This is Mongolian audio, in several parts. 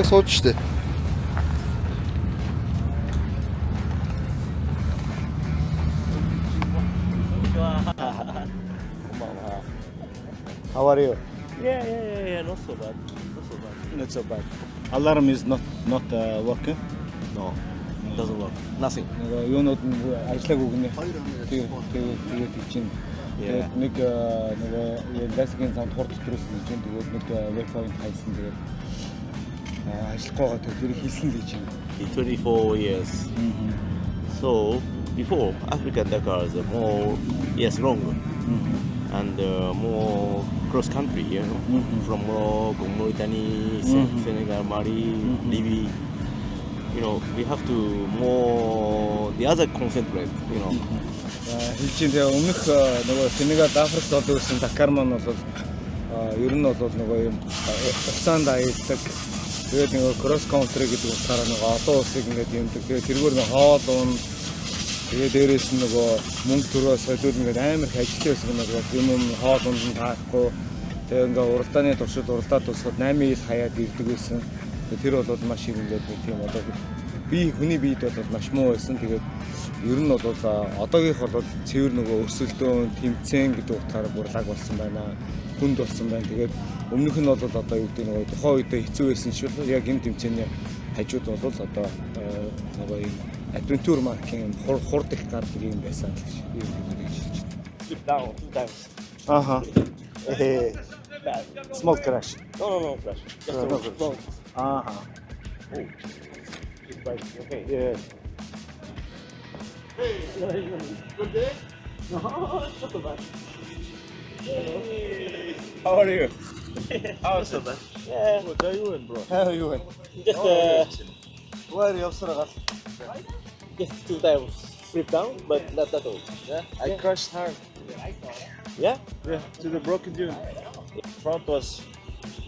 яг сууж штэ. How are you? Yeah, not so bad. Not so bad. Alarm is not working. No, doesn't work. Nothing. Нөгөө юунууд нь ажиллааг өгнө. Тэгээд чинь тэгээд нэг нөгөө ласгийн зам хурд төрүүлсэн гэж тэгээд нэг wifi хайсан тэгээд ажиллахгүй байгаа тэгээд хийсэн л гэж юм. 24 years. So before African Dakar is more long and more cross country, you know, from Morocco, Mauritania, Senegal, Mali, Libya. You know, we have to more the other concentrate, you know. Хэлж тэгээ өмнөх нөгөө Сенегал, Африкт одоо ирсэн Дакар маань бол ер нь бол нөгөө юм уцаанд аялдаг. Тэгээд нөгөө cross country гэдэг утгаараа нөгөө олон улсыг ингээд юмдаг. Тэгээд тэргээр нөгөө хоол уун тэгээд дээрээс нь нөгөө мөнгө төрөө солиуд ингээд амар их ажилтсан байсан нөгөө юм хоол унд нь таахгүй. Тэгээд ингээд уралдааны туршид уралдаад тусахад 8 ил хаяад ирдэг байсан. Тэр бол маш их ингээд тийм одоо би хүний биед бол маш муу байсан. Тэгээд ер нь бол одоогийнх бол цэвэр нөгөө өрсөлдөөн тэмцээн гэдэг утгаараа бурлаг болсон байна. Хүнд болсон байна. Тэгээд өмнөх нь бол одоо юу гэдэг нөгөө тухайн үедээ хэцүү байсан ч бол яг энэ тэмцээний хажууд бол одоо нөгөө юм адвентур маркийн хурд их гардаг юм байсан гэж юм хэлж байна. Down 2 times. Small crash. No crash. Just a Oh. Okay. Yeah. Good day? No, not so bad. How are you? Not so bad. Yeah. What are you in, bro? How are you in? Just Where you are? just 2 times slip down, but not at all. Yeah, I crashed hard. Yeah? Yeah, to the broken dune. Front was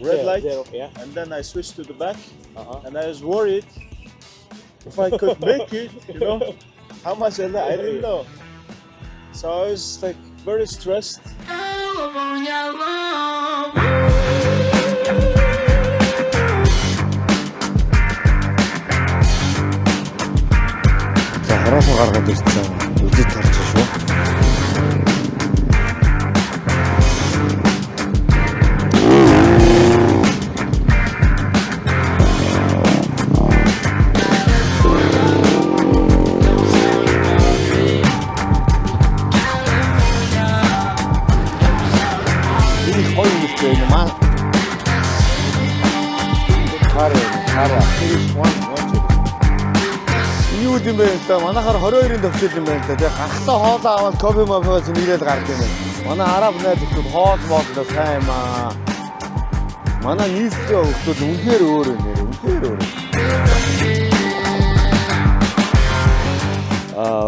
red light, zero, yeah. and then I switched to the back, Uh-huh. and I was worried if I could make it, you know, how much I didn't know. So I was like very stressed. За хороосоо гаргаад ирсэн. Үзэж тарч шүү. Юу юм бэ та манайхаар 22-ын төвчл юм байна та. Тэгээ гахлаа хоолоо аваад кофе мофоос нэрээл гардаг юм байна. Манай араб найз хүмүүс хоол моолдоо сайн юм аа. Манай нийслэлийн хүмүүс үнэхээр өөр юм нэр үнэхээр өөр.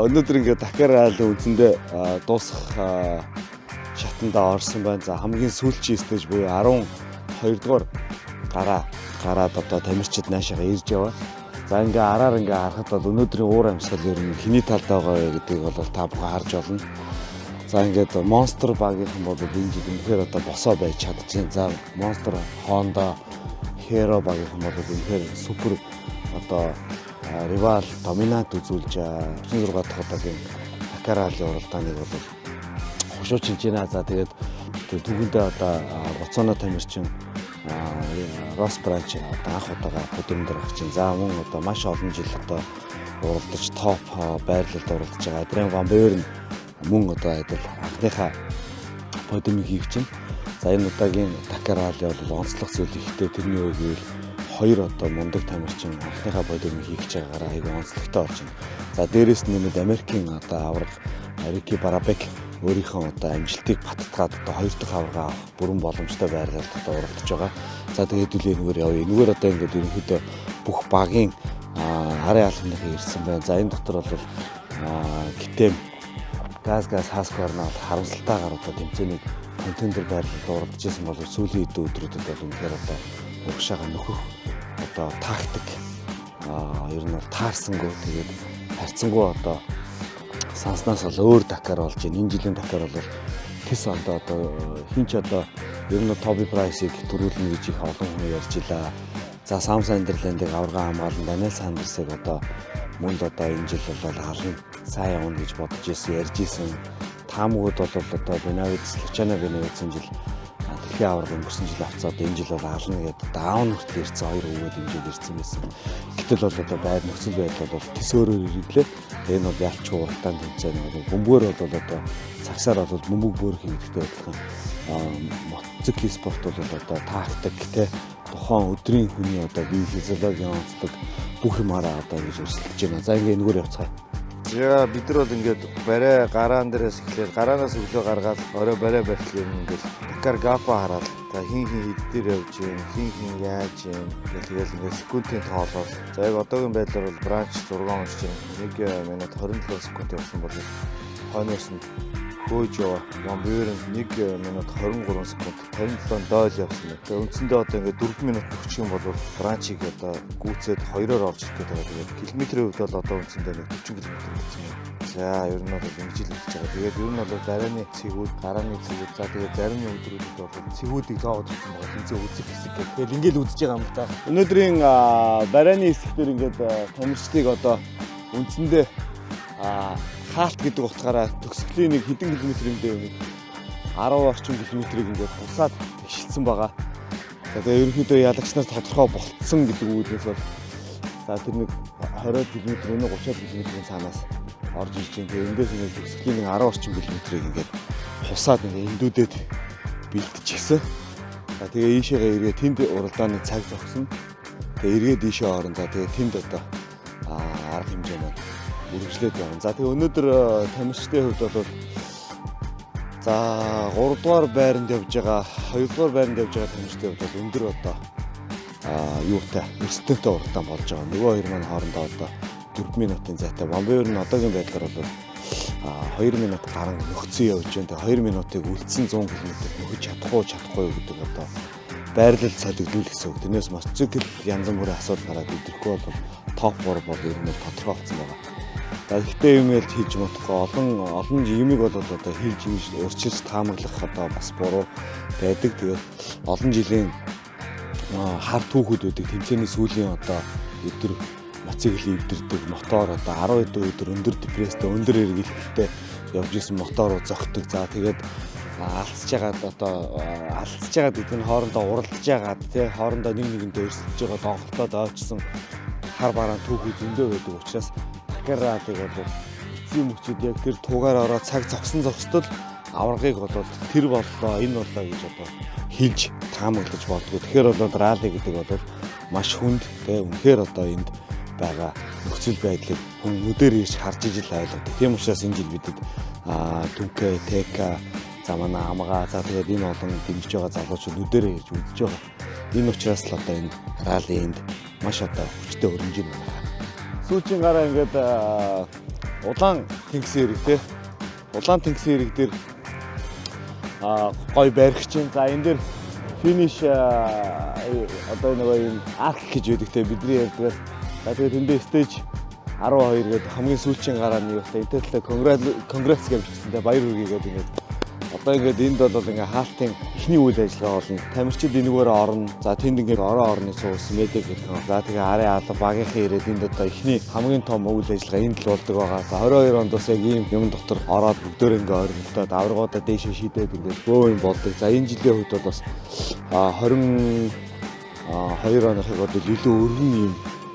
Өнөөдөр ингээд Дакар айлын үндсэндээ дуусах шатанда орсон байна. За хамгийн сүүлчийн стейж буюу 12 дугаар гараад одоо тамирчид наашаага ирж яваа. За ингээ араар ингээ харахад бол өнөөдрийн уур амьсгал ер нь хэний талд байгаа гэдгийг бол та бүхэн харж болно. За ингээд Monster багийнхан бол энэ жил үнэхээр одоо босоо байж чадчихээн. За Monster, Honda, Hero багийнхан бол үнэхээр супер одоо rival dominant үзүүлж 36 дахь удаагийн Дакар айлын уралдааныг бол хошуучилж байна. За тэгээд түүхэндээ одоо Боцоно тамирчин Ross Branch одоо анх удаага хөдөлмөр авах чинь. За мөн одоо маш олон жил одоо уралдаж топ байрлалд уралдаж байгаа Adrian Van Beveren мөн одоо адил анхныхаа подиумыг хийх чинь. За энэ удаагийн Дакар айлын бол онцлог зүйл ихтэй тэрний үгээр хоёр одоо мундаг тамирчин анхныхаа подиумыг хийх гэж байгаагаараа айгүй онцлогтой болж байна. За дээрэс нь нэмээд Америкийн одоо авраг Ricky Barabek өөрийнхөө одоо амжилтыг баттгаад одоо хоёр дахь аварга авах бүрэн боломжтой байрлалд одоо уралдаж байгаа. За тэгээд үлээнүүгээр явъя. Энэгээр одоо ингээд ерөнхийдөө бүх багийн арын алхамныхаа ирсэн байна. За энэ дотор бол Китэм газ хаскарнаа харамсалтайгаар одоо тэмцээний контендер байрлалд уралдаж исэн бол сүүлийн өдрүүдэд бол үнэхээр одоо урагшаага нөхөх одоо тактик ер нь бол таарсангүй тэгээд харьцангуй одоо санснаас бол өөр Дакар болж байна. Энэ жилийн Дакар бол тэс ондоо одоо хинч одоо ер нь Тоби Прайсыг төрүүлнэ гэж их олон хүн ярьж илаа. За Сам Сандерлендийг аварга хамгаалan Даниэл Сандерсыг одоо мөнд одоо энэ жил бол хална сайн явна гэж бодож ярьж исэн. Таамгууд бол одоо Бенавидс, Лучано Бенавидс энэ жил дэлхийн аварга өнгөрсөн жил авцаа одоо энэ жил бол хална гэдэг даун хүртэл ирсэн 2 өвөө дэмжиж ирсэн байсан. Гэтэл бол одоо байр нөхцөл байдал бол төсөөрөөр ирлээ. Энэ бол ялч уралдаан тэмцээн нэг бөмбөр бол одоо цагсаар бол бөмбөг бөөрөх хэрэгтэй адилхан мотоцикл спорт бол одоо тактик те тухайн өдрийн хүний одоо бие физиологийн онцлог бүх юмараа одоо ингэж өрсөлдөж байна. За ингээ энэгээр явцгаая. За бид нар бол ингээд барай гараан дээрээс эхлээд гараанаас өглөө гаргаад орой барай барьтлаа ингээд Dakar Gapa хараад за хин хэд дээр явж гин хин яаж юм тэгэл ингээд секундын тоолол. За яг одоогийн байдлаар бол бранч 6 уншиж байна. 1 минут 27 секунд явсан бол хойноос нь хөөж яваа. Бомбёр 1 минут 23 секунд 57 дойл явсан. Тэгээ үндсэндээ одоо ингээд 4 минут өгчих юм бол бранчийг одоо гүйцээд 2-оор орж ирэх гэдэг. Тэгээд километрийн хувьд бол одоо үндсэндээ 40 км гэсэн юм. За ер нь бол ингэж л хийж байгаа. Тэгээд ер нь бол дарааны цэгүүд, гарааны цэгүүд, за тэгээд зарим өдрүүдэд бол цэгүүдийг зоогод ирсэн байгаа. Тэнцээ үзэх хэсэг гэх. Тэгээд ингээл үзэж байгаа юм л та. Өнөөдрийн барааны хэсгээр ингээд тамирчдыг одоо үндсэндээ хаалт гэдэг утгаараа төгсгөлийн нэг хэдэн километрийн нэг 10 орчим километрийг ингээд бусаад тэгшилсэн байгаа. За тэгээ ерөнхийдөө ялагч нар тодорхой болцсон гэдэг үгнээс бол за тэр нэг 20 км, 30 км-ийн цаанаас орж ирж байгаа. Тэгээ эндээс нэг төгсгөлийн нэг 10 орчим километрийг ингээд хусаад ингээд эндүүдэд бэлтчихсэн. За тэгээ ийшээгээ эргээ тэнд уралдааны цаг зогсон. Тэгээ эргээд ийшээ орон. За тэгээ тэнд одоо арга хэмжээ маань үргэлжлээд явна. За тэгээ өнөөдөр тамирчдын хувьд бол за 3 дугаар байранд явж байгаа, 2 дугаар байранд явж байгаа тамирчдын хувьд бол өндөр одоо юутай өрсөлдөөнтэй уралдаан болж байгаа. Нөгөө хоёр маань хоорондоо одоо 4 минутын зайтай. Бомбёр нь одоогийн байдлаар бол 2 минут гарan нөхцөн явж байна. Тэгээ 2 минутыг үлдсэн 100 км нөхөж чадахгүй гэдэг одоо байрлал солигдвол гэсэн үг. Тэрнээс мотоцикл янз бүрийн асуудал гараад идэхгүй бол топ 3 бол ер нь тодорхой болсон байгаа. За ихтэй юм ялж хийж чадахгүй олон юмыг бол одоо хийж өөрчилж таамаглах одоо бас буруу байдаг. Тэгээд олон жилийн хар түүхүүд байдаг. Тэмцээний сүүлийн одоо өдөр мотоцикл эвдэрдэг мотор одоо 12 өдөр өндөр депресстэй өндөр эргэлттэй явж исэн мотороо зогтдог. За тэгээд алдсаж байгаа гэдэг нь хоорондоо уралдаж байгаад тий хоорондоо нэгэндээ өрсөлдөж байгаа донголтоод ойчсон хар бараан түүхүүд зөндөө байдаг учраас Dakar тэгээд эцсийн мөчид яг тэр тугаар ороод цаг зогсдол аваргыг бол тэр боллоо энэ боллоо гэж одоо хэлж таамаглаж болдгоо. Тэгэхээр бол ралли гэдэг бол маш хүнд тий үнэхээр одоо энд байгаа нөхцөл байдлыг хүн нүдээр ирж харж ижил ойлгодог. Тийм учраас энэ жил бидэд Дүнкэ, ТК, за манай амгаа, за тэгээд энэ олон дэмжиж байгаа залуучууд нүдээр ирж үзэж байгаа. Энэ учраас л одоо энэ ралли энд маш одоо хүчтэй өрнөж байна. Сүүлийн гараа ингээд улаан тэнгисийн хэрэг тий. Улаан тэнгисийн хэрэг дээр гой барих чинь. За энэ дээр финиш одоо нэг юм арк гэж байдаг те бидний ярьдаг. За тэгээд тэндээ стейж 12 гэдэг хамгийн сүүлийн гараа нь юу вэ? Энтэй конгресс гэж бичсэн те баяр хүргэе гэдэг ингээд одоо ингээд энд бол ингээ хаалтын эхний үйл ажиллагаа болно. Тамирчид энэгээр орно. За тэнд ингээ орны суус медиа гэх юм. За тэгээ арын алба багийнхаа ирээд энд одоо эхний хамгийн том үйл ажиллагаа энд л болдог байгаа. За 22 онд бас яг ийм юм дотор ороод бүгдөө ингээ ойролцоод аваргуудаа дээшээ шийдээд ингээд бөө юм болдог. За энэ жилийн хувьд бол бас 22 оныхыг бол илүү өргөн юм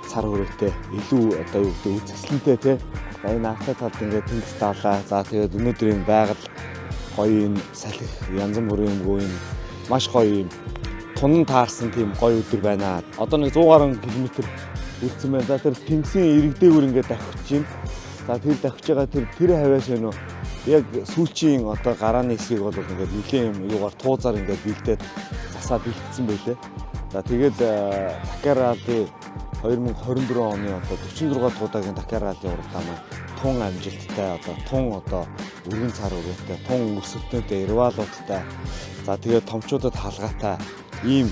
сар хүрээтэй илүү одоо юу гэдэг үзэсгэлэнтэй тий. За энэ автаа талд ингээ тэнгис даалаа. За тэгээд өнөөдрийн байгаль гоё юм салхи янз бүрийн юмгүй юм маш гоё юм тунан таарсан тийм гоё өдөр байна. Одоо нэг 100 гаруй километр үлдсэн байна. За тэр тэнгисийн ирэг дээгүүр ингээд давхиж байна. За тэр давхиж байгаа тэр хавьяас байна уу? Яг сүүлчийн одоо гарааны хэсгийг бол ингээд нэлийн юм юугаар туузаар ингээд бэлдээд засаад бэлтгэсэн байлээ. За тэгээд Dakar Rally 2024 оны одоо 46 дахь удаагийн Dakar Rally уралдаан маань тун амжилттай одоо өргөн цар өрөөтэй тун өрсөлдөөтэй ирвалуудтай за тэгээд томчуудад хаалгаатай ийм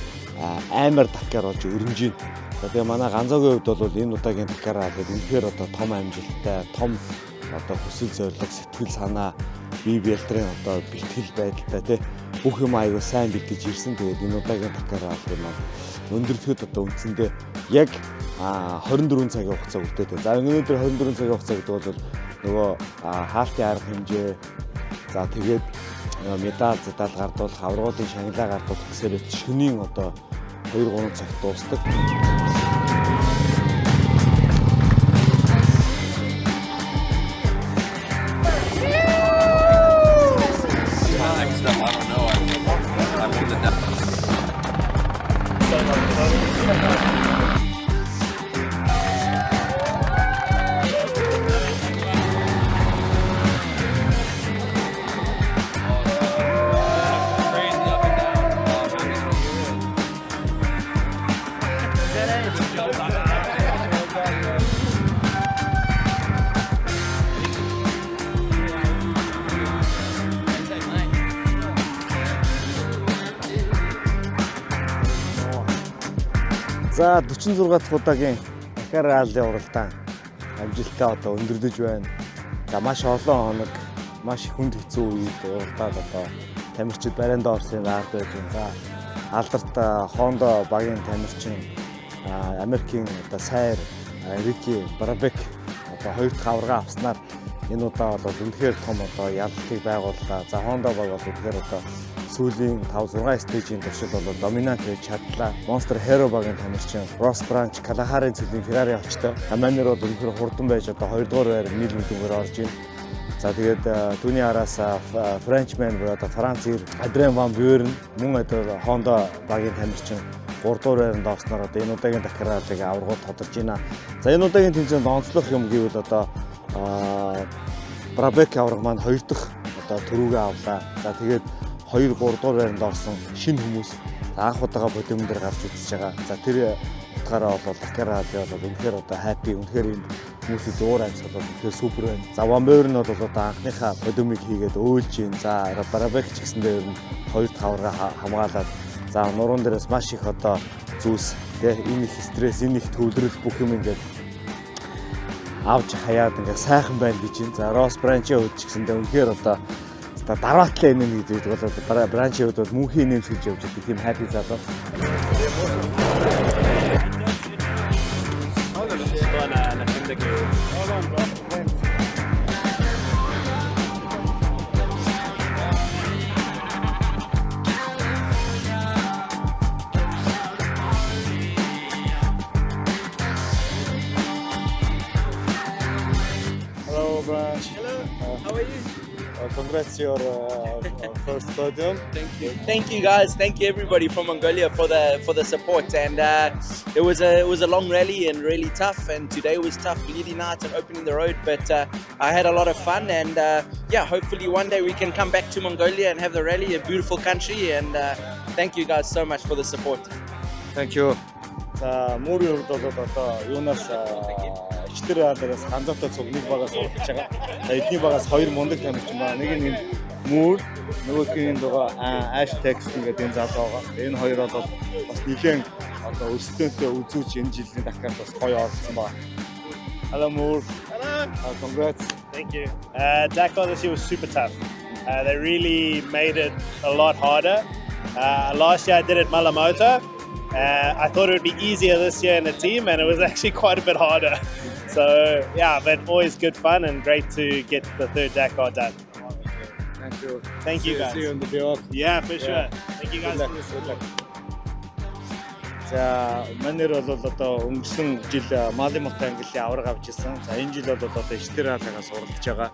амар Dakar болж өрнөж байна. За тэгээ манай ганцоогийн хувьд бол энэ удаагийн Dakar Rally үнэхээр одоо том амжилттай том одоо хүсэл зорилго сэтгэл санаа бие бэлтрийн одоо бэлтгэл байдалтай тий бүх юм аягүй сайн бэлдэж ирсэн. Тэгээд энэ удаагийн Dakar Rally маань өндөрөлөхөд одоо үндсэндээ яг 24 цагийн хугацаа үлдээдэг. За өнөөдөр 24 цагийн хугацаа гэдэг бол нөгөө хаалтын арга хэмжээ, за тэгээд медаль зэдал гардуулах, аврагуудын шагналаа гардуулах гэсээр шөнийн одоо 2-3 цагт дуусдаг. За 46 дахь удаагийн Dakar Rally уралдаан амжилттай одоо өндөрлөж байна. За маш олон хоног, маш хүнд хэцүү үед уралдаад одоо тамирчид барайндаа орсон ард байж байна. За алдарт Honda багийн тамирчин Америкийн одоо сайр Ricky Brabec одоо 2 дахь аварга авснаар энэ удаа бол үнэхээр том одоо ялалтыг байгууллаа. За Honda баг бол үнэхээр одоо сүүлийн 5-6 стейжийн туршид бол доминант хийж чадлаа. Monster Hero багийн тамирчин Ross Branch Kalahari цэлийн Ferrari очтой. Аманер бол үнэхээр хурдан байж одоо 2 дугаар байр нийл мэдүүгээр орж ийн. За тэгээд түүний араас Frenchman буюу одоо Францын Adrien Van Buren мөн одоо Honda багийн тамирчин 3 дугаар байранд орсноор одоо энэ удаагийн Dakar Rally-г аваргууд тодорж байна. За энэ удаагийн тэмцээнд онцлох юм гэвэл одоо Brabec аварга маань 2 дахь одоо төрүүгээ авлаа. За тэгээд 2-3 дугаар байранд орсон шинэ хүмүүс анх удаага бодимн дээр гарч үзэж байгаа. За тэр утгаараа бол Dakar Rally бол үнэхээр одоо happy, үнэхээр энэ хүмүүсийн уур амьсгал бол үнэхээр супер байна. За Van Buren бол одоо анхныхаа бодимыг хийгээд өөлж ийн. За Brabec ч гэсэндээ ер нь 2 дахь аварга хамгаалаад за нуруунд дээрээс маш их одоо зүйлс энэ их стресс, энэ их төвлөрөл бүх юм ингээд авч хаяад ингээд сайхан байна гэж юм. За Ross Branch-ийн хувьд ч гэсэндээ үнэхээр одоо дараатлаа энэ гэдэг бол Branch-ийн хувьд бол мөнхийн нэмс гэж явж байгаа тийм happy залуу. Hello, Branch. Hello, how are you? Congrats your first podium. Thank you. Thank you guys. Thank you everybody from Mongolia for the support. And it was a long rally and really tough. And today was tough leading out and opening the road. But I had a lot of fun. And yeah, hopefully one day we can come back to Mongolia and have the rally, a beautiful country. And thank you guys so much for the support. Thank you. За мөрийн хувьд бол одоо юунаас ичтэр аадраас ганцаатай цуг нэг багаас урдж байгаа. За эдний багаас 2 мундаг тамирчин байна. Нэг нь мөр, нөгөөгийн дугаа hashtag гэдэг энэ залуу байгаа. Энэ хоёр бол бас нэлээд одоо өсөлтөөнтэй үзүүч энэ жилийн Dakar бас гоё орсон байна. Hello Moore. Hello. Congrats. Thank you. Dakar this year was super tough. They really made it a lot harder. Last year I did it Malamoto. I thought it would be easier this year in a team, and it was actually quite a bit harder. So yeah, but always good fun and great to get the third Dakar done. Thank you. Thank you guys. See you on the vlog. Yeah, for sure. Thank you guys Good for luck. the support. За манер бол одоо өнгөрсөн жил Малимото ангиллын аварга авч ирсэн. За энэ жил бол одоо ичтэр хаалгаас уралдаж байгаа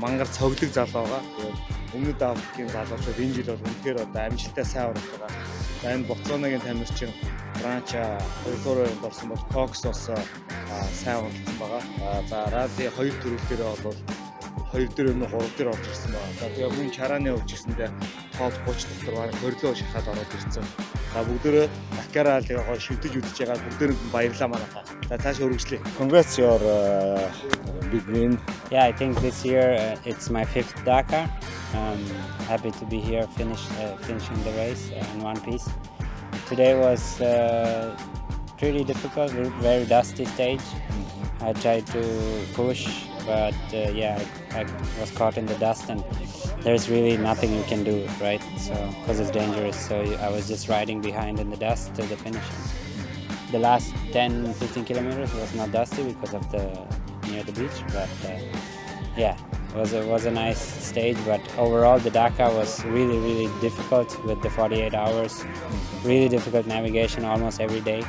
мангар цоглог залуу байгаа. Тэгээд өмнөд Африкийн залуучууд энэ жил бол үнэхээр одоо амжилттай сайн уралдаж байгаа. За энэ Боцванагийн тамирчин Branch 2 дугаар байранд орсон бол Cox бас сайн уралдсан байгаа. За Rally 2 төрөлтөөрөө бол 2 дээр өмнө 3 дээр орж ирсэн байна. За тэгээ мөн Чараны хувьд ч гэсэндээ топ 30 дотор баг хорилоо шахаад ороод ирсэн. За бүгдөө Dakar Rally-г шивдэж үзэж байгаа бүгдээрэнд баярлалаа манайхаа. За цааш өргөжлөе. Congrats your big win. Yeah, I think this year it's my 5th Dakar. Happy to be here, finishing the race in one piece. Today was pretty difficult, very dusty stage. I tried to push, but yeah, I was caught in the dust, and there's really nothing you can do, right? So because it's dangerous, so I was just riding behind in the dust to the finish. The last 10-15 kilometers was not dusty because of the near the beach, but yeah, it was a nice stage. But overall, the Dakar was really difficult with the 48 hours, really difficult navigation almost every day.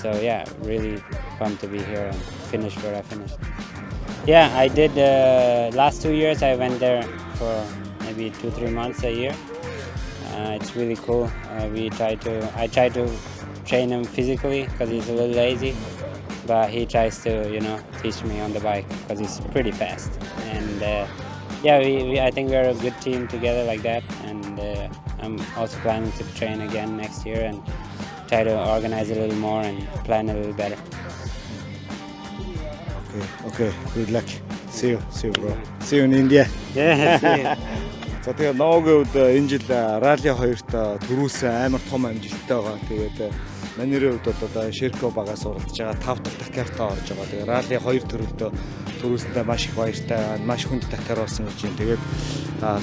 So yeah, really pumped to be here and finish where I finished. Yeah, I did. Last 2 years I went there for maybe 2-3 months a year. It's really cool. I try to train him physically because he's a little lazy, but he tries to teach me on the bike because he's pretty fast. And yeah, I think we're a good team together like that. And I'm also planning to train again next year and try to organize a little more and plan a little better. Okay. Good luck. See you bro. See you in India. Yeah, see you. За тэгээ Ногийн хувьд энэ жил ралли 2-т төрүүлсэн амар том амжилттай байгаа. Тэгээд манерийн хувьд одоо Шерко багаас уралдаж байгаа 5 дахь Дакартаа орж байгаа. Тэгээ ралли 2 төрөлдөө төрүүлсэндээ маш их баяртай, маш хүнд Дакар болсон гэж байна. Тэгээд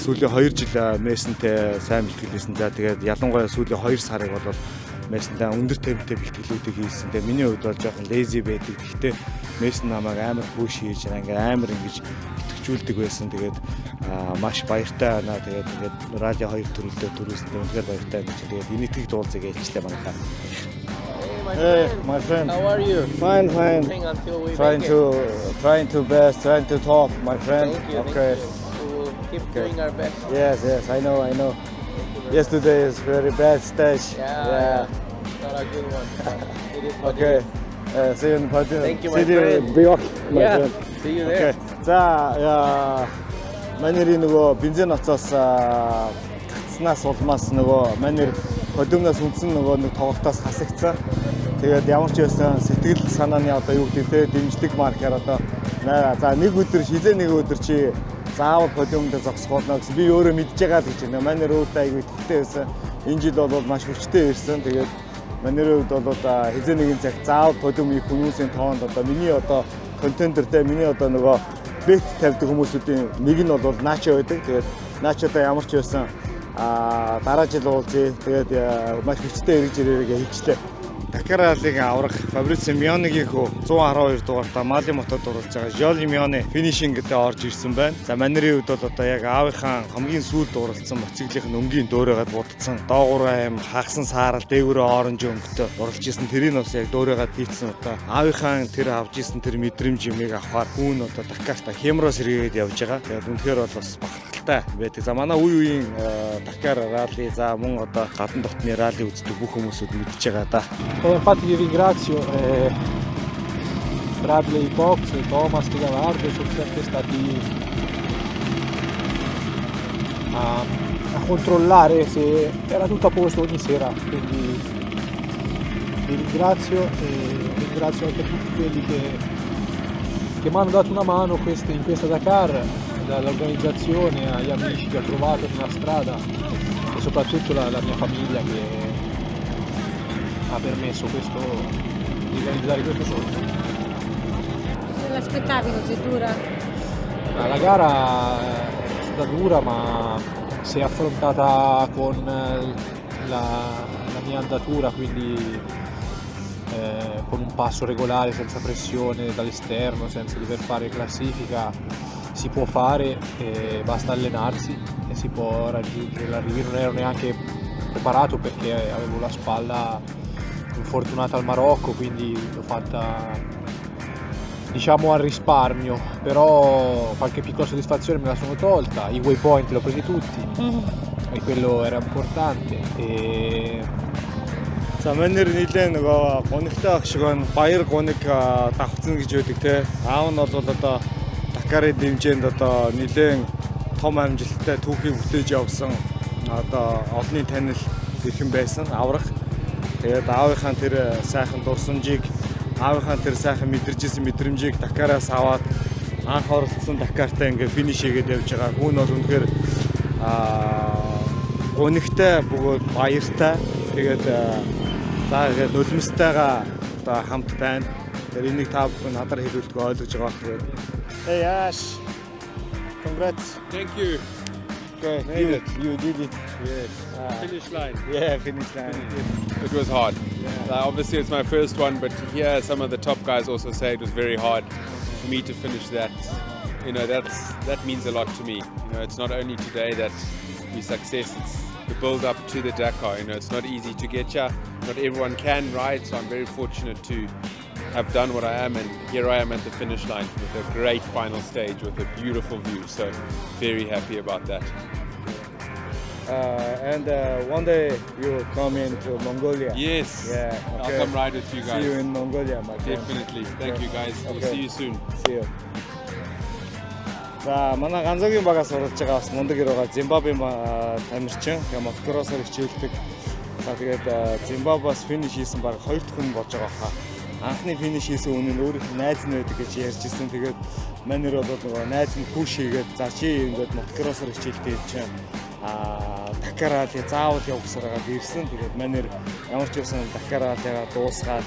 сүүлийн 2 жил Мессентэй сайн бэлтгэлсэн. За тэгээд ялангуяа сүүлийн 2 сарыг бол Мессентэй өндөр темптэй бэлтгэлүүдийг хийсэн. Тэгээ миний хувьд бол жоохон lazy байдаг. Гэхдээ Мессен намайг амар пуш хийж амар ингэж итгэжүүлдэг байсан. Тэгээд маш баяртай байна. Тэгээд ралли 2 төрөлдөө төрүүлсэндээ үнэхээр баяртай байна. Тэгээд энэтхэг дуулцыг ээлжлээ манайхаа. Hey, my friend. How are you? Fine. Until we Trying to best, trying to top, my friend. Thank you. Okay. We'll keep doing our best. Yes, I know. Yesterday is very bad stage. Yeah. Not a good one. But it is what Okay. it is. See you in Podium. Thank you, my See friend. you Bjork, my Yeah. friend. See you there. Okay. За манерийн нөгөө бензин ноцоос гацснаас улмаас нөгөө манер Подиумнаас үндсэн нөгөө нэг тоглолтоос хасагдсан. Тэгээд ямар ч байсан сэтгэл санааны одоо юу гэдэг те дэмжлэг маркаар одоо за нэг өдөр хизээ нэг өдөр чи заавал Подиумд зогсох болно гэсэн би өөрөө мэдж байгаа л гэж байна. Манер өөртөө айгүй ихтэй байсан. Энэ жил бол маш хүчтэй ирсэн. Тэгээд манерийн хувьд бол хизээ нэгэн цаг заавал Подиум их хүмүүсийн тоонд одоо миний одоо контендертэй миний одоо нөгөө бет тавьдаг хүмүүсүүдийн нэг нь бол Начо байдаг. Тэгээд Начотой ямар ч байсан дараа жил уулзъя. Тэгээд маш хүчтэй эргэж ирээрээ хийчлээ. Дакар раллиг аврах Фабрицио Мионигийн хөө 112 дугаартаа Мали мотод оруулж байгаа Жоли Миони финишингээр орж ирсэн байна. За манерийн хувьд бол одоо яг аавынхаа хамгийн сүүлд уралдсан моциклийн өнгийн дөөрөөгээд будцсан. Доогуур аим хагсан саарал дээгүүрээ оранж өнгөтэй уралж исэн. Тэрийг бас яг дөөрөөгээд хийцсэн одоо аавынхаа тэр авж исэн тэр мэдрэмж юмыг авахаар хүн одоо Дакарта Хемро сэргээгээд явж байгаа. Тэгээд үнэхээр бол бас бахархалтай байдаг. За манай үеийн Дакар ралли за мөн одоо гадна дотны ралли үздэг бүх хүмүүсүүд мэдж байгаа да. Infatti vi ringrazio Bradley Box, Thomas di Gavardo sono sempre stati a controllare se era tutto a posto ogni sera, quindi vi ringrazio e ringrazio anche tutti quelli che mi hanno dato una mano in questa Dakar, dall'organizzazione agli amici che ho trovato nella strada e soprattutto la mia famiglia che ha permesso di realizzare questo sogno. Se l'aspettavi così dura? La gara è stata dura ma si è affrontata con la mia andatura, quindi con un passo regolare, senza pressione dall'esterno, senza dover fare classifica, si può fare, basta allenarsi e si può raggiungere l'arrivo. Non ero neanche preparato perché avevo la spalla infortunata al Marocco, quindi l'ho fatta diciamo al risparmio, però qualche piccola soddisfazione me la sono tolta. I waypoint li ho presi tutti e quello era importante. За манер нилээ нөгөө гонигтай ах шиг баяр гониг давхцсан гэж байдаг те. Аав нь бол одоо Дакарын дэмжээнд одоо нилээн том амжилттай түүхийг бүтээж явсан одоо олонний танил ирхэн байсан аврах. Тэгээд аавынхаа тэр сайхан дурсамжийг аавынхаа тэр сайхан мэдэржсэн мэдрэмжийг Дакараас аваад анх оролцсон Дакартаа ингээ финиш хийгээд явж байгаа. Хүн бол үнэхээр гонигтай бөгөөд баяртай. Тэгээд за нулимстайгаа одоо хамт байна. Тэгэхээр энийг та бүхэн надаар хэлүүлдэг ойлгож байгаа хэрэг. Hey Ash, congrats. Thank you. Okay, Made it. you did it. Yes. Finish line. Yeah, finish line. It was hard. Obviously, it's my first one, but to hear some of the top guys also say it was very hard for me to finish that. You know, that means a lot to me. You know, it's not only today that we success, it's the build up to the Dakar. You know, it's not easy to get here. Not everyone can ride, so I'm very fortunate to have done what I am, and here I am at the finish line with a great final stage with a beautiful view. So very happy about that. And one day you come into Mongolia. Yes. Yeah. Okay. I'll come ride with you guys. See you in Mongolia, my friend. Definitely. Thank you guys. We'll Okay. see you soon. See you. За манай Ганзогийн багаас оролцож байгаа бас мундаг ирээгаа Зимбабвийн тамирчин мотокроссоор хичээлдэг. За тэгээд Зимбабвеас финиш хийсэн баг 2 дахь хүн болж байгаа хаа. Анхны финиш хийсэн хүн нь өөрийнх нь найз нь байдаг гэж ярьж ирсэн. Тэгээд манер бол нөгөө найз нь пуш хийгээд за чи ингээд мотокроссоор хичээлдэг чинь Дакараа тэгээ заавал явахсаар байгаа ирсэн. Тэгээд манер ямар ч байсан Дакараа тэгээ дуусгаад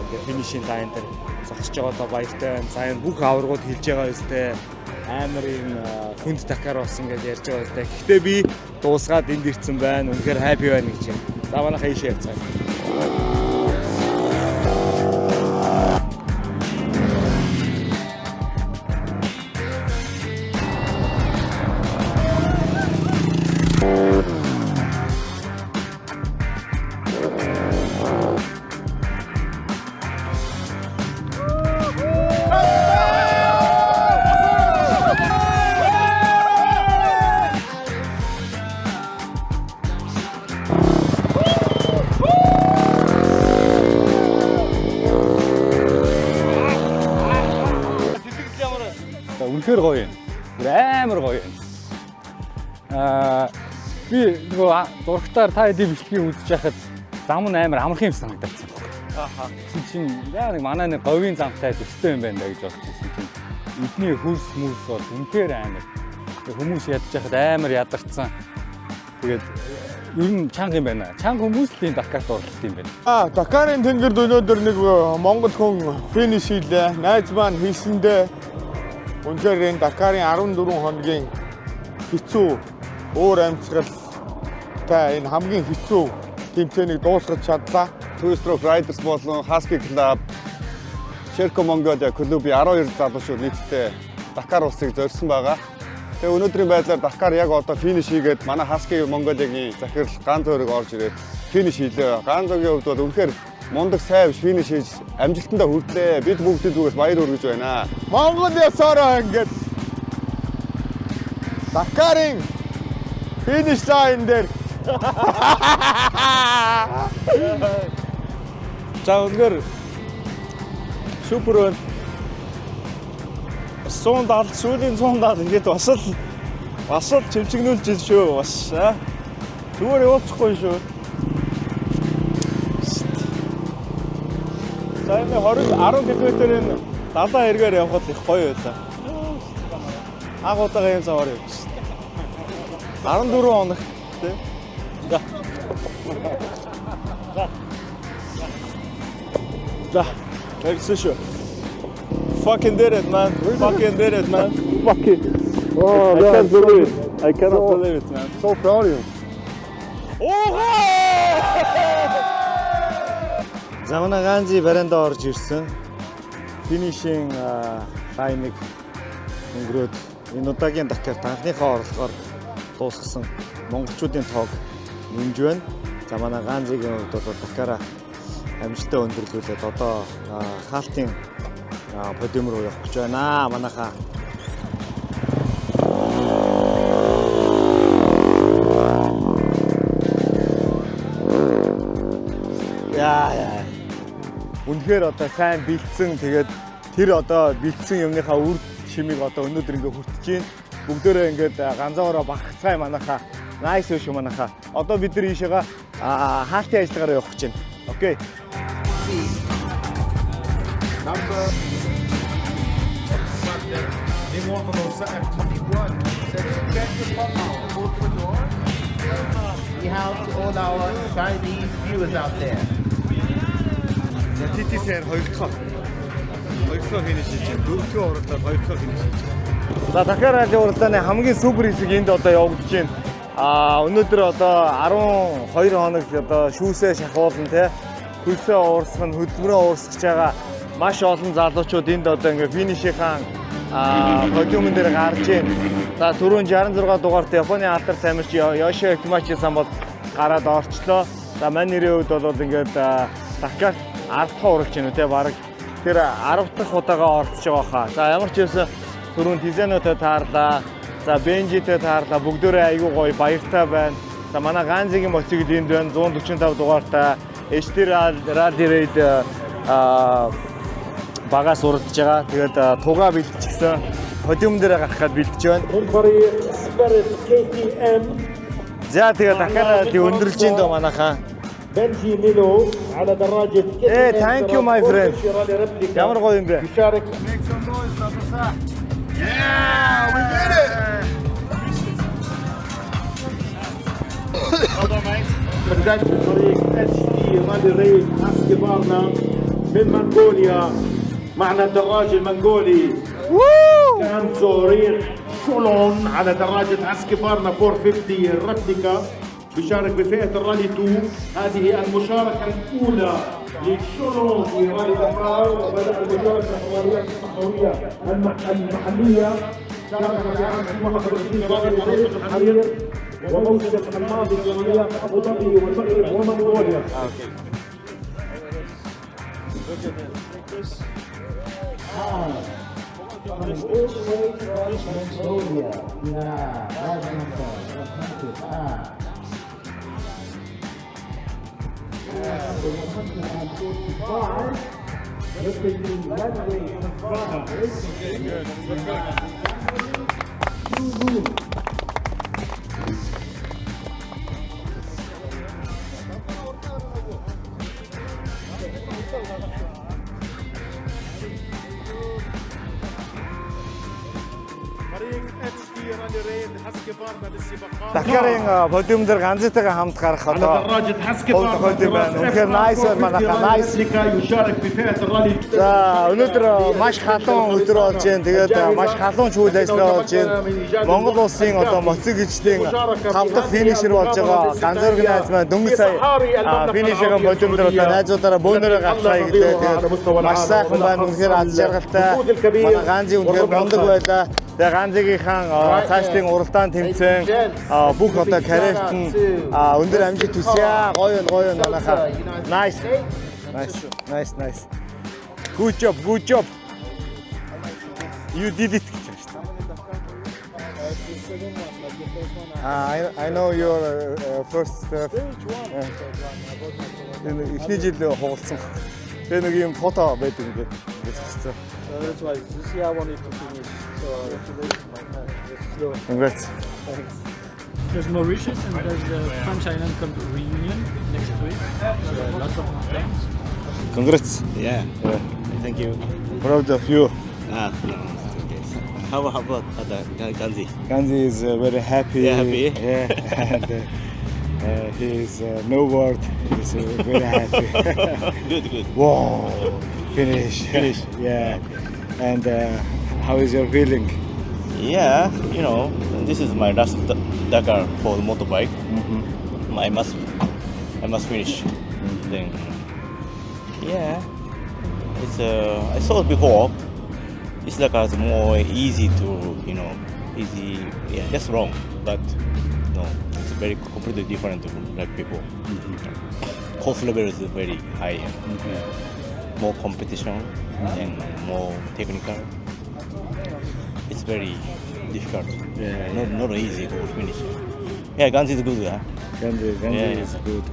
ингээд финишийн лайн дээр зогсож байгаа баяртай байна. За энэ бүх аваргууд хэлж байгаа үстэй амар юм хүнд Дакар болсон гэж ярьж байгаа үстэй. Гэхдээ би дуусгаад энд ирсэн байна. Үнэхээр хайпи байна гэж юм. За манайхаа ийшээ явцгаая. Үнэхээр гоё юм. Амар гоё юм. Би нөгөө зургатаар та хэдийн бичлэгийг үзэж байхад зам нь амар амархан юм санагдчихсан. Ааха. Чинь яа нэг манай нэг говийн замтай төстэй юм байна да гэж бодож ирсэн чинь эдний хөрс мөс бол үнэхээр амар. Хүмүүс ядж байхад амар ядарсан. Тэгээд ер нь чанга юм байна. Чанга хүмүүс л энэ Дакарт оролт юм байна. Дакарын тэнгэрд өнөөдөр нэг Монгол хүн финиш хийлээ. Найз маань хийсэндээ үнэхээр энэ Дакарын 14 хоногийн хэцүү өөр амьсгалтай энэ хамгийн хэцүү тэмцээнийг дуусгаж чадлаа. Two Stroke Riders болон Husky Club, Sherco Mongolia клубын 12 залуучууд нийтдээ Дакар улсыг зорьсон байгаа. Тэгээ өнөөдрийн байдлаар Дакар яг одоо финиш хийгээд манай Husky Mongolia-гийн захирал Ганз өрөг орж ирээд финиш хийлээ. Ганзогийн хувьд бол үнэхээр мундаг сайн финиш хийж амжилтандаа хүртлээ. Бид бүгдэд бүгээс баяр хүргэж байна. Монголиасаараа ингээд Дакарын финиш лайн дээр За үнэхээр супер байна. 170 сүүлийн 170 ингээд бас л чимчгнүүлж ил шүү бас. Зүгээр явуулахгүй шүү. За энэ 10 км-ийн 70 эргээр явхад их гоё байлаа. Агуудаа юм заваар явчихсан. 14 хоног тий. За. Тэгсэн шүү. Fucking did it, man. Fucking did it, man. fucking Oh, I can't believe it. I cannot believe it, man. so proud of you. За манай Ганзи баранда орж ирсэн. Финишийн лайныг өнгөрөөд энэ удаагийн Дакарт анхныхаа орлогоор дуусгасан монголчуудын тоог нэмж байна. За манай Ганзигийн хувьд бол Дакараа амжилттай өндөрлүүлээд одоо хаалтын подиум руу явах гэж байна. Манайхаа яа. Үнэхээр одоо сайн бэлдсэн. Тэгээд тэр одоо бэлдсэн юмныхаа үр шимийг одоо өнөөдөр ингээ хүртэж байна. Бүгдээрээ ингээд ганцаараа багцгаая манайхаа. Nice шүү манайхаа. Одоо бид нар ийшээга хаалтын ажиллагаараа явах гэж байна. Окей. We have all our Chinese viewers out there. TTC-ээр 2 дахь финиш хийж байна. 4-р уралдаад 2 дахь финиш хийж байна. За Дакар ралли уралдааны хамгийн супер хэсэг энд одоо явагдаж байна. Өнөөдөр одоо 12 хоног одоо шүүсээ шахуулна те. Хөлсөө уурсах нь хөдөлмөрөө уурсгаж байгаа маш олон залуучууд энд одоо ингээ финишийн подиумн дээр гарч байна. За түрүүн 66 дугаартай Японы алдар тамирч Yoshio Ikimaki-сан бол гараад орчлоо. За мань нэрийн хувьд бол ингээд Дакар 10 дахь уралж байна те баг. Тэр 10 дахь удаага орцож байгаа хаа. За ямар ч байсан түрүүн Тизенотой таарлаа. За Бенжитэй таарлаа. Бүгдөө айгүй гоё баяртай байна. За манай Ганзигийн моцигд энд байна 145 дугаартай. HD Rally Raid багаас уралдаж байгаа. Тэгээд тугаа бэлтчихсэн. Подиум дээр гарах гээд бэлтэж байна. За тэгээд дахиад өндөрлж ин дөө манайхаа. بنجي ميلو على دراجة thank you my friend. ямар гоё юм бэ? يشارك Yeah, we did it. بداية فريق HD رالي ريد اسكبارنا من منغوليا معنا الدراج المنغولي كان زوريخ شولون على دراجة اسكبارنا 450 الريبليكا بيشارك بفئة الرالي 2. هذه المشاركة الأولى لشولون في رالي دكار وبدأ المشاركة في الراليات الصحراوية المحلية شارك في عام 2021 رالي طريق الحرير وموسم الماضي في راليات أبو ظبي والمغرب ومنغوليا. Дакарын подиум дээр ганцтайгаа хамт гарах одоо тохиолдол байна. Үнэхээр nice манайхаа nice. За өнөөдөр маш халуун өдөр болж байна. Тэгээд маш халуун чиглэл ажиллагаа болж байна. Монгол улсын одоо моцигчдийн 5 дахь финишер болж байгаа ганцорг найз маань дөнгөж сая финишийн подиум дээр одоо найзуудаараа бөөнөрөө гарцгаая гэдэг. Тэгээд маш сайхан байна. Үнэхээр аз жаргалтай. Манай Ганзи үнэхээр мундаг байлаа. Тэгээ Ганзигийнхан цаашдын уралдаан тэмцээн бүх одоо карьерт нь өндөр амжилт хүсье. Гоё манайхаа. Nice. Good job. You did it гэж байна шүү дээ. I know your first эхний жил хуулсан. Тэгээ нэг юм фото байдаг ингээд үзчихсэн. That's why this year I wanted to finish. So Congrats. Thanks. There's Mauritius and there's the French Island reunion next week. So lots of friends. Congrats. Yeah. Thank you. Proud of you. No, it's okay. How about Ganzi? Ganzi is very happy. Yeah, happy? Yeah. And he is no word. He's very happy. Good. Wow. Finish. Yeah. And how is your feeling? Yeah, this is my last Dakar for the motorbike. I must finish. Then, yeah, it's I saw it before. This Dakar is more easy to, easy. Yeah, that's wrong, but no, it's very completely different to like people. Course level is very high. More competition and more technical. It's very difficult. Yeah. Not easy to finish. Yeah, Ganzi is good. Huh? Ganzi is good.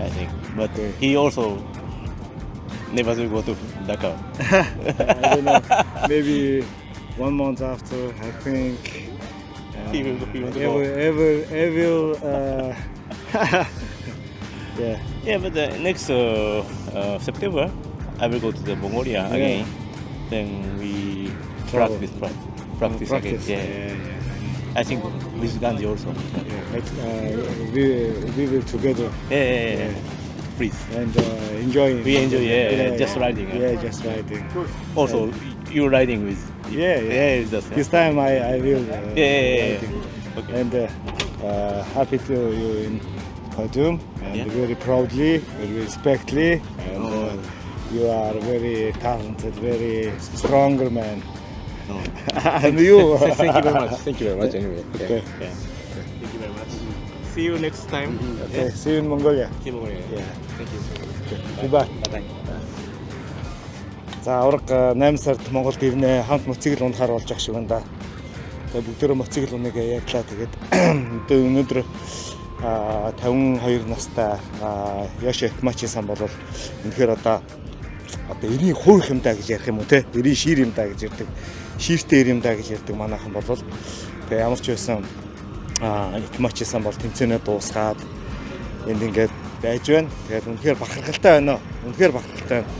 I think, but he also never will go to Dakar. I don't know. Maybe 1 month after, I think. He will go. Yeah. Yeah, but next September, I will go to the Mongolia again. Then we practice again. Yeah. I think with Ganzi also. We will together. Yeah. please. and enjoying. We enjoy, just riding. Yeah, just riding. Also, you riding with. Yeah. Just, This time I will. Yeah. Riding. Okay. And happy to you in podium and Yeah. very proudly, very respectfully, and you are very talented, very stronger man. And you. Thank you very much. Thank you very much. Anyway. Okay. Thank you very much. See you next time. Okay. See you in Mongolia. See you. Yeah. Thank you. Goodbye. Bye. За авраг 8 сард Монголд ирнэ. Хамт моцикл унахаар болж ах шиг байна да. Тэгээ бүгдөө моцикл уныг яадлаа. Тэгээд өнөөдөр 52 настай Yoshi Hikmachi-сан бол үнэхээр одоо 90% юм даа гэж ярих юм уу те 90 шир юм даа гэж ярьдаг ширтэй юм даа гэж ярьдаг манайхан бол тэгээ ямар ч байсан Hikmachi-сан бол тэмцээнээ дуусгаад энд ингээд байж байна. Тэгээд үнэхээр бахархалтай байна. Үнэхээр бахархалтай байна.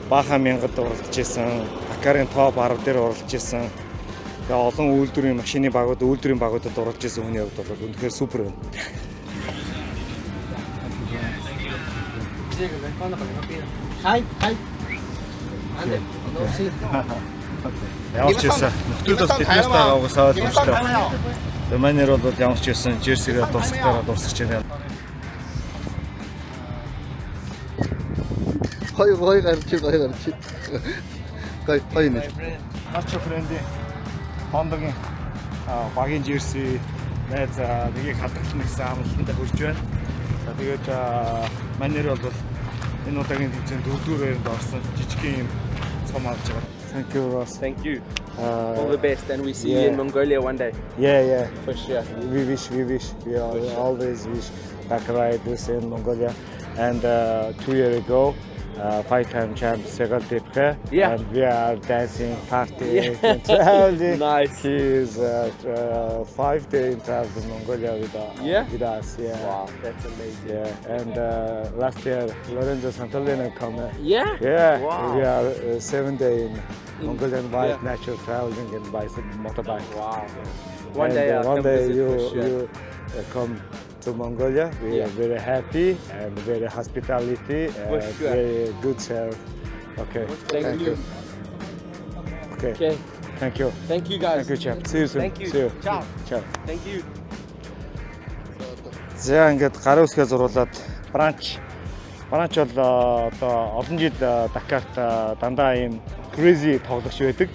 Баахан мянгад оролцож исэн, Dakar-ын топ 10 дээр оролцож исэн. Тэгээ олон үйлдвэрийн машины багууд, үйлдвэрийн багуудад оролцож исэн хүний хувьд бол үнэхээр супер байна. Ямар ч байсан нөхдөд бас тэднээс байгаа угсаа ойлгомжтой. Тэгээ манер бол ямар ч байсан жерсигээ дурсахтаараа дурсах юм. Гой гарч. Гой нэ. Марчо френди Хондогийн багийн жерси найз нэгийг хадгална гэсэн амлалтанд хүрч байна. За тэгээд манер бол энэ удаагийн тэмцээнд 4-р байранд орсон жижигхэн юм цом авч байгаа. Thank you, Ross. Thank you. All the best, and we see you in Mongolia one day. Yeah. For sure. We wish. We always wish Dakar ride this in Mongolia. And 2 years ago, 5-time champ Segal Dipke. Yeah. And we are dancing, partying, and traveling. Nice. He is 5 days in travel in Mongolia with us. Yeah. Wow, that's amazing. Yeah. And last year, Lorenzo Santolino come. Yeah? Yeah. Wow. We are 7 days in Mongolian bike, natural traveling and bicycle, motorbike. Wow. One And, day I'll one come day visit for sure. you come to Mongolia. We are very happy and very hospitality For and sure. very good serve. Okay. Thank you. Okay. Okay. Thank you. Thank you guys. Thank you, champ. See you soon. Thank you. See you. Ciao. Ciao. Thank you. За ингээд гарын үсгээ зуруулаад бранч бол одоо олон жил Дакарт дандаа ийм crazy тоглогч байдаг.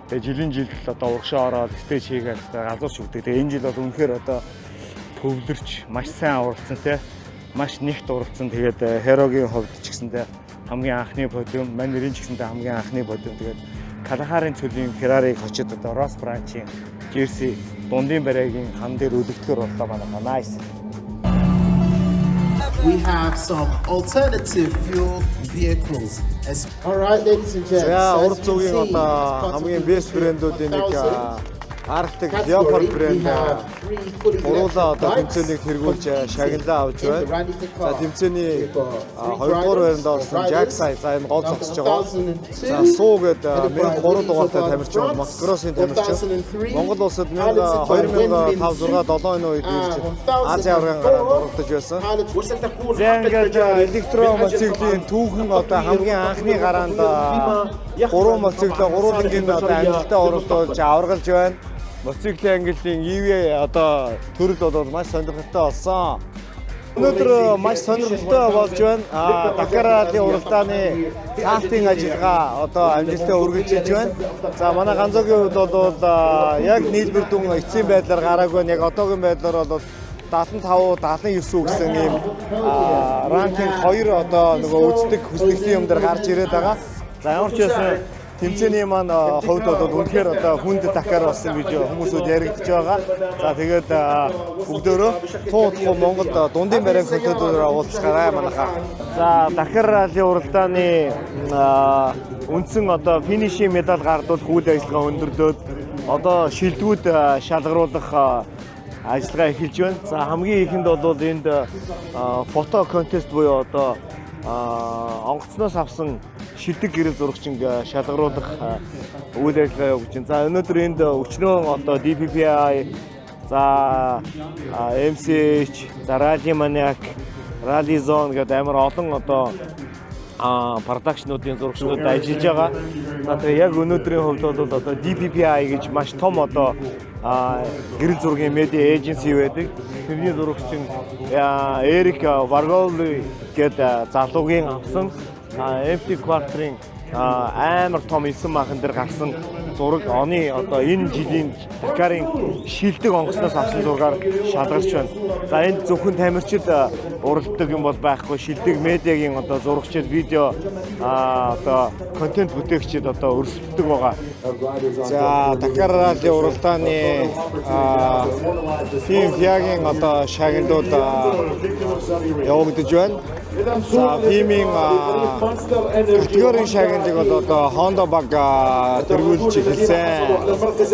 Тэгээ жилийн жил одоо урагшаа ороод стейж хийгээд газарч өгдөг. Тэгээ энэ жил бол үнэхээр одоо төвлөрч маш сайн уралцсан те. Маш нэгт уралцсан. Тэгээд Heroгийн хувьд ч гэсэндээ хамгийн анхны подиум, манерийн ч гэсэндээ хамгийн анхны подиум. Тэгээд Калахарын цөлийн Ferrari-г очоод одоо Ross Branch-ийн Jersey дундын барайгийн хан дээр үлддэгээр боллоо манайха. Nice. We have some alternative fuel vehicles. All right, ladies and gents. За as урд you can зүгийн see, одоо it's part of хамгийн the бест брэндүүдийн нэг 2000 Arctic category. Leopard We брэнд have 3 fully уруулаа одоо electric тэмцээнийг bikes тэргүүлж шагналаа авч in the байна. Rally За Dakar. тэмцээний We've got 3 2-р байранд drivers, орсон Jacksai за энэ гол зогсож байгаа. 2002, За суу гээд headed by 1003 дугаартай William тамирчин France, Москросын тамирчин 2003, Монгол улсад piloted by Wendy 2005 6 7 оны үед ирж 1004, Азийн аваргын гараанд оролцож байсан. За ингээд электромоциклийн түүхэн одоо хамгийн анхны гараанд 3 моцикло гурвангийн одоо амжилттай оролцуулж аваргалж байна. Моциклийн ангиллын EV одоо төрөл бол маш сонирхолтой болсон. Өнөөдөр маш сонирхолтой болж байна. Dakar раллын уралдааны картинг ажиллагаа одоо амжилттай үргэлжилж байна. За манай ганцоогийн хувьд бол яг нийлбэр дүн эцсийн байдлаар гараагүй яг одоогийн байдлаар бол 75 79 гэсэн ийм ранкинг 2 одоо нөгөө үздэг хүсдэглийн юм дээр гарч ирээд байгаа. За ямар ч байсан тэмцээний маань хувьд бол үнэхээр одоо хүнд Dakar болсон гэж хүмүүсүүд яригдж байгаа. За тэгээд бүгдөө туудахгүй Монголд дундын барайг хөтөлбөрөөр уулзгаарай манайхаа. За Dakar раллын уралдааны үндсэн одоо финишийн медаль гардуулах үйл ажиллагаа өндөрлөөд одоо шилдэгүүд шалгаруулах ажиллагаа эхэлж байна. За хамгийн ихэнд бол энд фото контест буюу одоо онгоцноос авсан шилдэг гэрэл зурагчинг шалгаруулах үйл ажиллагаа явуулж байна. За өнөөдөр энд өчнөө одоо DPPI, за MCH, за Rally Maniac, Rally Zone гэдэг амар олон одоо продакшнуудын зурагчдууд ажиллаж байгаа. За тэгээ яг өнөөдрийн хувьд бол одоо DPPI гэж маш том одоо гэрэл зургийн медиа эйженси байдаг. Тэрний зурагч Эрик Варголи гэдэг залуугийн авсан Empty Quarter-ийн амар том 9 махан дээр гарсан зураг оны одоо энэ жилийн Дакарын шилдэг онгоцноос авсан зургаар шалгарч байна. За энд зөвхөн тамирчид уралддаг юм бол байхгүй, шилдэг медиагийн одоо зурагчид, видео одоо контент бүтээгчид одоо өрсөлддөг байгаа. За Дакар ралли уралдааны Team FIA-гийн одоо шагналууд явагдаж байна. За FIA-ийн категорийн шагналыг бол одоо Honda баг тэргүүлж эхэлсэн.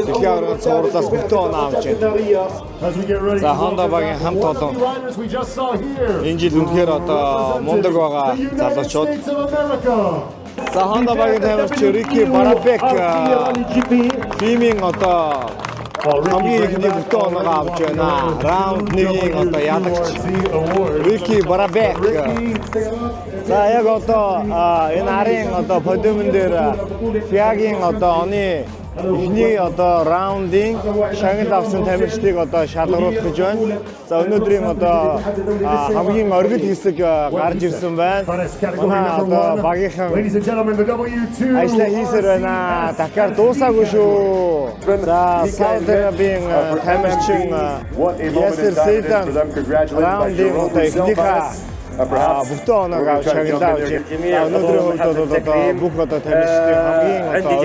Дэлхийн аваргын цуурлаас бүтэн оноо авч байна. За Honda багийн хамт олон энэ жил үнэхээр одоо мундаг байгаа залуучууд. За Honda багийн тамирч Рики Барабек FIA-ийн одоо хамгийн ихний бүтэн оноо авч байна. Раунд 1-ийн одоо ялагч Рики Барабек. За яг одоо энэ арын одоо подиумн дээр FIA-гийн одоо оны эхний одоо раундын шагнал авсан тамирчдыг одоо шалгаруулах гэж байна. За өнөөдрийн одоо хамгийн оргил хэсэг гарч ирсэн байна. Манай одоо багийнхан ажлаа хийсээр байна. Дакар дуусаагүй шүү. За Сауди Арабийн тамирчин Ясер Сейдан раундын одоо эхнийхээ бүтэн оноог авч шагналаа авч байна. Өнөөдрийн хувьд бол одоо бүх одоо тамирчдын хамгийн одоо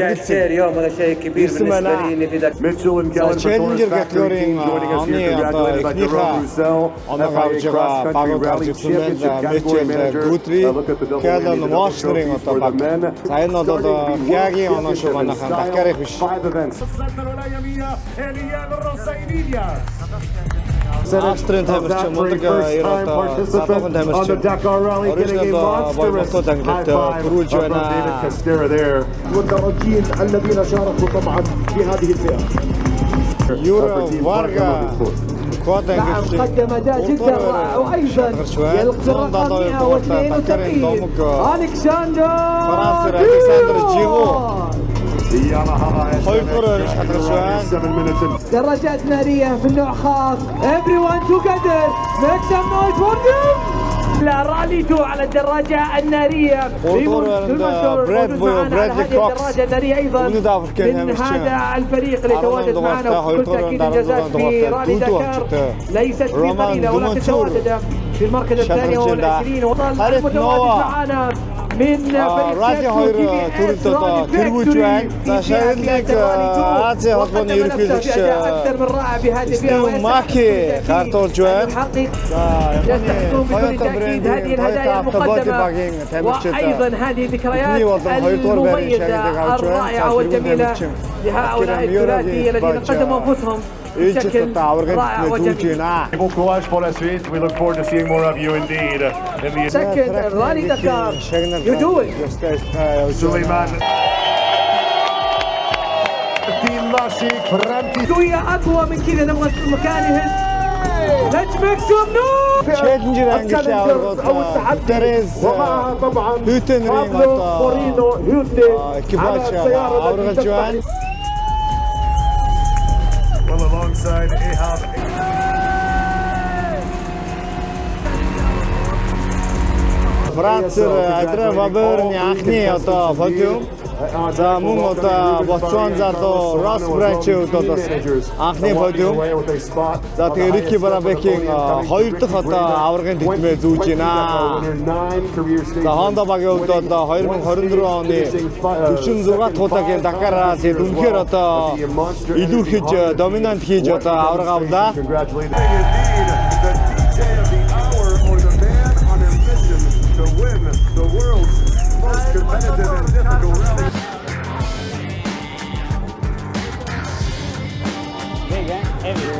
ирсэн байна. Challenger категорийн оны одоо эхнийхээ оноог авч байгаа багууд гарч ирсэн байна. Mitchell Guthrie, Callum Walsh-ийн одоо баг. За энэ бол одоо FIA-гийн оноо шүү манайхан Дакарын биш. Австрийн тамирч мундаг одоо залуухан тамирч оригинал боловсрол англид төрүүлж байна. Юра Варга كواد قدم اداء جدا رائع وايضا يلقى الرقم 102 الكسندر جيغو دراجات نارية في النوع خاص everyone together make some noise for them الرالي 2 على الدراجة النارية برادلي كوكس الدراجة النارية أيضا من هذا الفريق اللي تواجد معنا وبكل تأكيد إنجازات في رالي دكار ليست بقليلة ولكن تواجد في المركز الثاني والعشرين وصل المتواجد معنا من فريق تربوج байна. За шагналыг Ази холбооны ерөнхийлөгч أكثر من رائع بهذه الفئة Маки гартуулж байна. يستحقون بدون تأكيد هذه الهدايا المقدمة وأيضا هذه الذكريات المميزة الرائعة والجميلة لهؤلاء الثلاثي الذين قدموا أنفسهم بشكل رائع وجميل. Bon courage pour la suite. We look forward to seeing more of you indeed. Second, Rally Dakar. You do it. Suleiman. شوية أقوى من كذا نبغى المكان يهز. Let's make some noise. Challenger англи аваргууд Терез طبعا Hüttenring одоо экипаж аваргалж байна. Well, alongside Ahab. Франц Адриан Ваберны анхны одоо подиум. За мөн одоо Ботсван залуу Росс Брачууд одоо анхны подиум. За тэгээ Рики Барабекийн хоёр дахь одоо аваргын тэмдэмээ зүүж байна. За Honda багийн хувьд одоо 2024 оны 46 туулагийн Дакар раллид үнэхээр одоо илүүрхэж доминант хийж одоо аварга авлаа. To win the world's most competitive and difficult rally. Big, eh? Heavy.